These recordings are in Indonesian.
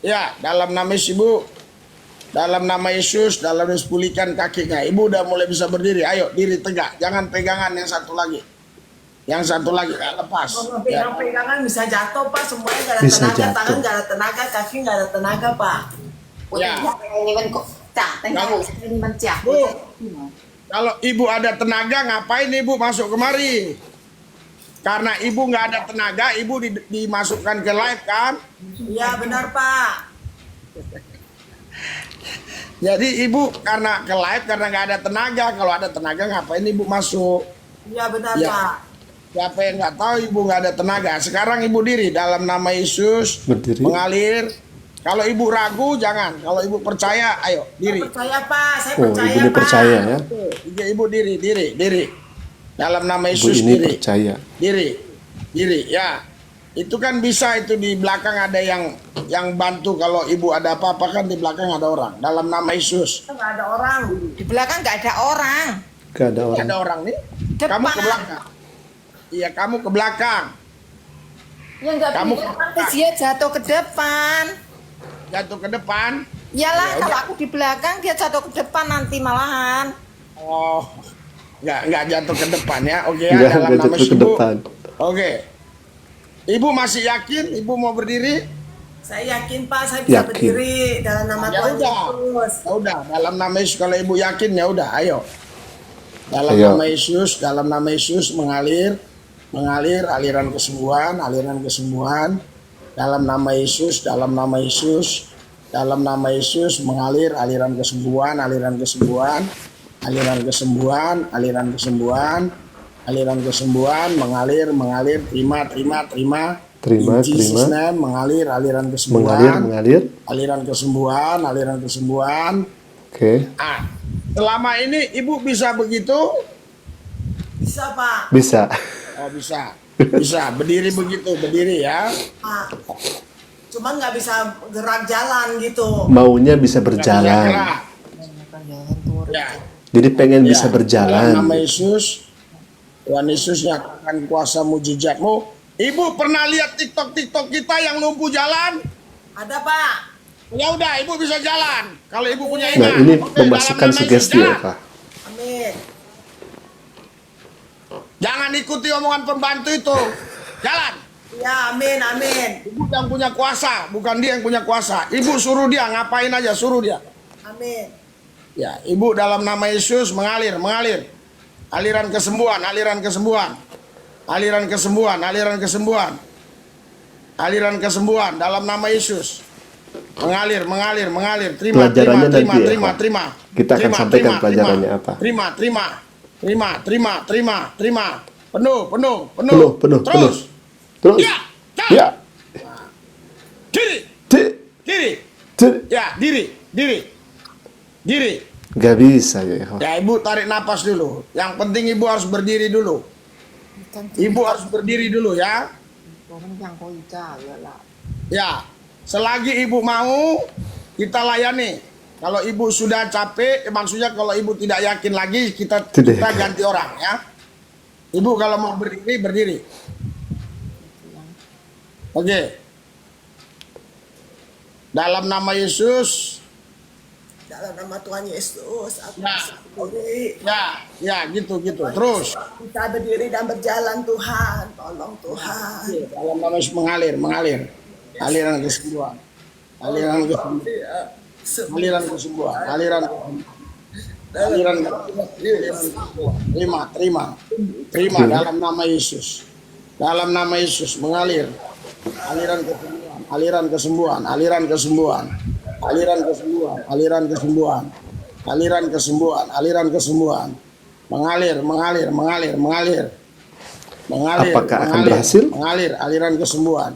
Ya, dalam nama Yesus Ibu, dalam nama Yesus, dalam Yesus pulihkan kakinya. Ibu udah mulai bisa berdiri. Ayo, diri tegak. Jangan pegangan yang satu lagi. Yang satu lagi lepas. Kalau Ya. pegangan bisa jatuh Pak, semuanya nggak ada Bisa tenaga, jatuh. tangan nggak ada tenaga, kaki nggak ada tenaga Pak. Ya. Ya. Bu, kalau ibu ada tenaga, ngapain ibu masuk kemari? Karena ibu nggak ada tenaga, ibu dimasukkan ke live kan? Iya benar Pak. Jadi ibu karena ke live karena nggak ada tenaga. Kalau ada tenaga ngapain ibu masuk? Iya benar Ya. Pak. Siapa yang nggak tahu ibu nggak ada tenaga. Sekarang ibu diri dalam nama Yesus Berdiri. mengalir. Kalau ibu ragu jangan. Kalau ibu percaya, ayo diri. Saya percaya Pak, saya Oh, percaya ibu ini Pak. percaya ya. Ibu diri. Dalam nama Ibu Yesus ini diri. percaya. Diri. Ya. Itu kan bisa itu di belakang ada yang bantu kalau ibu ada apa-apa kan di belakang ada orang. Dalam nama Yesus. Nggak ada orang. Di belakang nggak ada orang. Gak ada orang. Ada orang nih. Depan. Kamu ke belakang. Iya, kamu ke belakang. Ya nggak Kamu- bisa, nanti dia jatuh ke depan. Jatuh ke depan. Iyalah, Ya kalau udah. aku di belakang dia jatuh ke depan nanti malahan. Oh. Enggak jatuh ke depan ya. Oke, ya, Enggak dalam nama jatuh ke Yesus, Ibu. depan. Oke. Ibu masih yakin ibu mau berdiri? Saya yakin Pak, saya bisa Yakin. berdiri dalam nama Ya Tuhan udah. Yesus. Ya udah, dalam nama Yesus kalau ibu yakin ya udah, ayo. Dalam Ayo. nama Yesus mengalir aliran kesembuhan. Dalam nama Yesus mengalir aliran kesembuhan. Mengalir, terima. Terima, In Jesus' terima. name, mengalir aliran kesembuhan. Mengalir. Aliran kesembuhan. Oke. Ah, selama ini ibu bisa begitu? Bisa Pak. Bisa. Oh bisa, berdiri begitu, berdiri ya. Pak. Cuman nggak bisa gerak jalan gitu. Maunya bisa Nggak bisa berjalan. gerak. Ya. Jadi pengen Ya. bisa Dalam berjalan. nama Yesus, Tuhan Yesus nyatakan kuasa mujizatmu. Ibu pernah lihat TikTok kita yang lumpuh jalan? Ada Pak. Ya udah, ibu bisa jalan. Kalau ibu punya Nah, iman. ini Oke, memasukkan dalam nama Yesus, sugesti ya, jalan. Pak. Amin. Jangan ikuti omongan pembantu itu. Jalan. Ya amin. Ibu yang punya kuasa, bukan dia yang punya kuasa. Ibu suruh dia, ngapain aja suruh dia. Amin. Ya, ibu dalam nama Yesus mengalir. Aliran kesembuhan. Dalam nama Yesus. Mengalir. Terima. Pelajarannya nanti ya, Pak. Kita akan sampaikan pelajarannya apa. Terima. Penuh. Penuh. Terus. Ya. Ya. Diri. Di- Ya, diri. Gak bisa ya. Pak. Ya, ibu tarik napas dulu. Yang penting ibu harus berdiri dulu. Ibu harus berdiri dulu ya. Ya, selagi ibu mau kita layani. Kalau ibu sudah capek, maksudnya kalau ibu tidak yakin lagi kita Tidak. ganti orang ya. Ibu kalau mau berdiri. Oke. Dalam nama Yesus. Dalam nama Tuhan Yesus, aku Ya. bisa berdiri. Ya, gitu. Terus. Bisa berdiri dan berjalan Tuhan. Tolong Tuhan. Dalam nama Yesus mengalir. Aliran kesembuhan. Terima dalam nama Yesus. Mengalir. Aliran kesembuhan. Mengalir. Apakah akan berhasil? Mengalir aliran kesembuhan.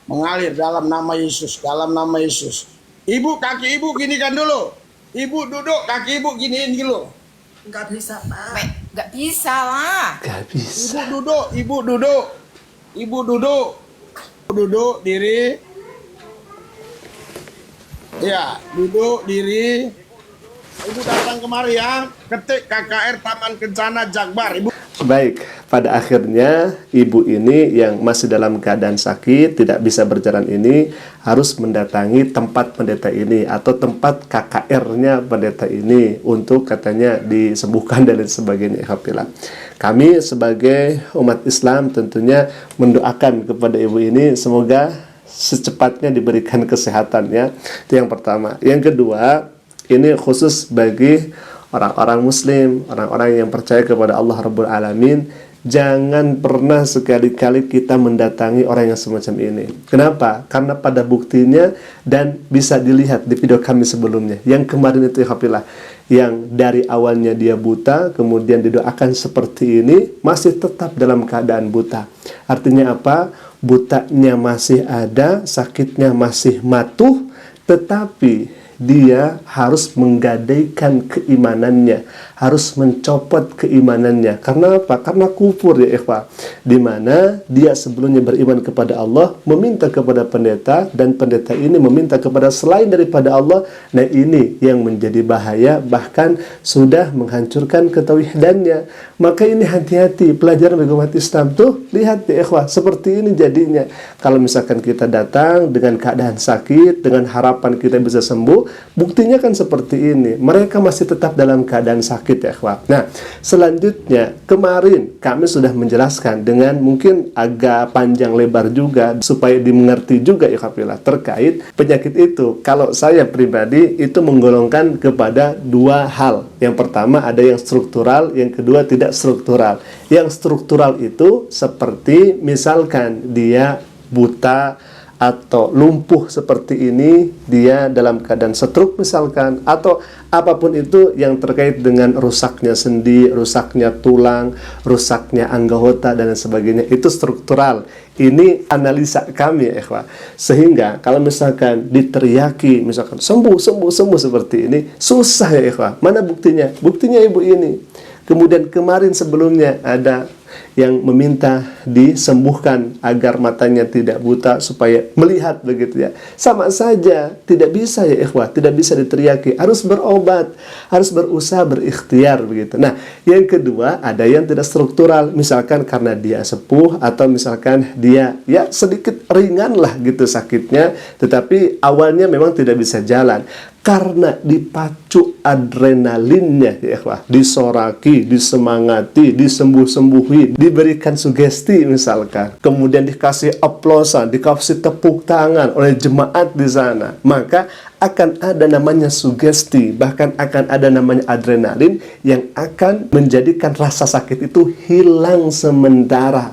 Mengalir dalam nama Yesus. Ibu, kaki ibu ginikan dulu. Ibu duduk, kaki ibu giniin dulu. Enggak bisa Pak. Nggak bisa lah. Gak bisa. Ibu duduk, diri. Ya, duduk, diri. Ibu datang kemari ya. Ketik KKR Taman Kencana Jakbar. Ibu Baik, pada akhirnya ibu ini yang masih dalam keadaan sakit, tidak bisa berjalan ini, harus mendatangi tempat pendeta ini atau tempat KKR-nya pendeta ini untuk katanya disembuhkan dan lain sebagainya. Alhamdulillah. Kami sebagai umat Islam tentunya mendoakan kepada ibu ini semoga secepatnya diberikan kesehatan ya. Itu yang pertama. Yang kedua, ini khusus bagi orang-orang muslim, orang-orang yang percaya kepada Allah Rabbul Alamin. Jangan pernah sekali-kali kita mendatangi orang yang semacam ini. Kenapa? Karena pada buktinya dan bisa dilihat di video kami sebelumnya, yang kemarin itu Alhamdulillah, yang dari awalnya dia buta, kemudian didoakan seperti ini, masih tetap dalam keadaan buta. Artinya apa? Butanya masih ada, sakitnya masih matuh, tetapi dia harus menggadaikan keimanannya, harus mencopot keimanannya. Karena apa? Karena kufur ya ikhwah. Dimana dia sebelumnya beriman kepada Allah, meminta kepada pendeta, dan pendeta ini meminta kepada selain daripada Allah. Nah ini yang menjadi bahaya, bahkan sudah menghancurkan ketauhidannya. Maka ini hati-hati, pelajaran bagi umat Islam tuh, lihat ya ikhwah, seperti ini jadinya. Kalau misalkan kita datang dengan keadaan sakit, dengan harapan kita bisa sembuh, buktinya kan seperti ini. Mereka masih tetap dalam keadaan sakit ya ikhwah. Nah, selanjutnya kemarin kami sudah menjelaskan dengan mungkin agak panjang lebar juga supaya dimengerti juga ya ikhwah terkait penyakit itu. Kalau saya pribadi itu menggolongkan kepada dua hal. Yang pertama ada yang struktural, yang kedua tidak struktural. Yang struktural itu seperti misalkan dia buta atau lumpuh seperti ini, dia dalam keadaan stroke misalkan, atau apapun itu yang terkait dengan rusaknya sendi, rusaknya tulang, rusaknya anggota dan lain sebagainya, itu struktural. Ini analisa kami ya ikhwah. Sehingga kalau misalkan diteriaki misalkan sembuh seperti ini, susah ya ikhwah. Mana buktinya? Buktinya ibu ini. Kemudian kemarin sebelumnya ada yang meminta disembuhkan agar matanya tidak buta supaya melihat begitu ya. Sama saja, tidak bisa ya ikhwah, tidak bisa diteriaki, harus berobat, harus berusaha berikhtiar begitu. Nah, yang kedua ada yang tidak struktural, misalkan karena dia sepuh atau misalkan dia ya sedikit ringan lah gitu sakitnya, tetapi awalnya memang tidak bisa jalan. Karena dipacu adrenalinnya ya ikhwah, disoraki, disemangati, disembuh-sembuhi, diberikan sugesti misalkan, kemudian dikasih oplosan, dikasih tepuk tangan oleh jemaat di sana, maka akan ada namanya sugesti, bahkan akan ada namanya adrenalin yang akan menjadikan rasa sakit itu hilang sementara.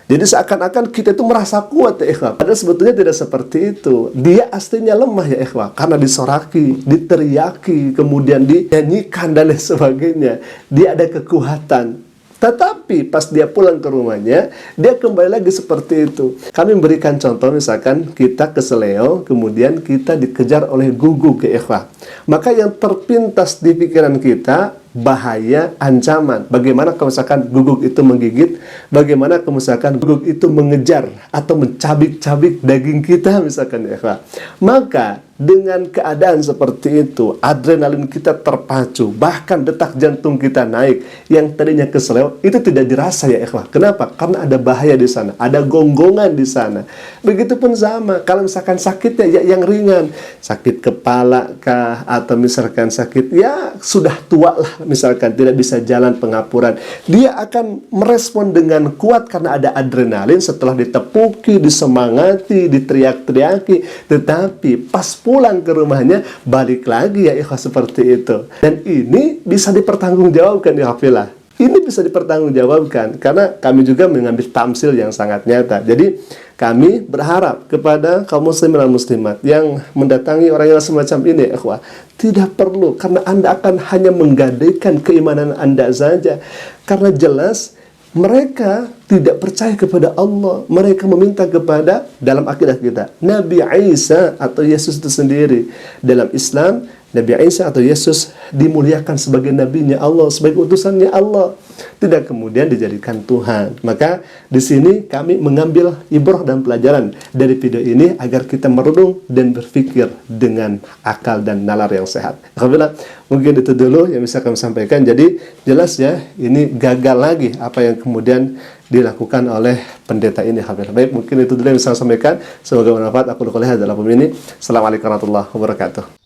Jadi seakan-akan kita itu merasa kuat ya ikhwah. Padahal sebetulnya tidak seperti itu. Dia aslinya lemah ya ikhwah, karena disoraki, diteriaki, kemudian dinyanyikan dan lain sebagainya. Dia ada kekuatan. Tetapi pas dia pulang ke rumahnya, dia kembali lagi seperti itu. Kami memberikan contoh, misalkan kita ke Seleo, kemudian kita dikejar oleh guguk ya ikhwah. Maka yang terpintas di pikiran kita, bahaya, ancaman. Bagaimana kalau misalkan guguk itu menggigit, bagaimana kalau misalkan guguk itu mengejar atau mencabik-cabik daging kita misalkan ya Pak. Maka dengan keadaan seperti itu, adrenalin kita terpacu, bahkan detak jantung kita naik, yang tadinya keseleo itu tidak dirasa ya ikhwah. Kenapa? Karena ada bahaya di sana, ada gonggongan di sana. Begitupun sama, kalau misalkan sakitnya ya yang ringan, sakit kepala kah, atau misalkan sakit ya sudah tua lah, misalkan tidak bisa jalan pengapuran, dia akan merespon dengan kuat karena ada adrenalin setelah ditepuki, disemangati, diteriak-teriaki. Tetapi pas pulang ke rumahnya, balik lagi ya ikhwah seperti itu. Dan ini bisa dipertanggungjawabkan ya hafilah. Ini bisa dipertanggungjawabkan karena kami juga mengambil tamsil yang sangat nyata. Jadi kami berharap kepada kaum muslimin dan muslimat yang mendatangi orang yang semacam ini ya ikhwah, tidak perlu, karena Anda akan hanya menggadaikan keimanan Anda saja. Karena jelas mereka tidak percaya kepada Allah. Mereka meminta kepada, dalam akidah kita, Nabi Isa atau Yesus itu sendiri. Dalam Islam, Nabi Isa atau Yesus dimuliakan sebagai nabinya Allah, sebagai utusannya Allah, tidak kemudian dijadikan Tuhan. Maka di sini kami mengambil ibrah dan pelajaran dari video ini agar kita merenung dan berpikir dengan akal dan nalar yang sehat. Alhamdulillah, mungkin itu dulu yang bisa kami sampaikan. Jadi jelas ya, ini gagal lagi apa yang kemudian dilakukan oleh pendeta ini. Baik, mungkin itu dulu yang bisa saya sampaikan. Semoga bermanfaat. Aku qouli hadza lakum ini. Assalamualaikum warahmatullahi wabarakatuh.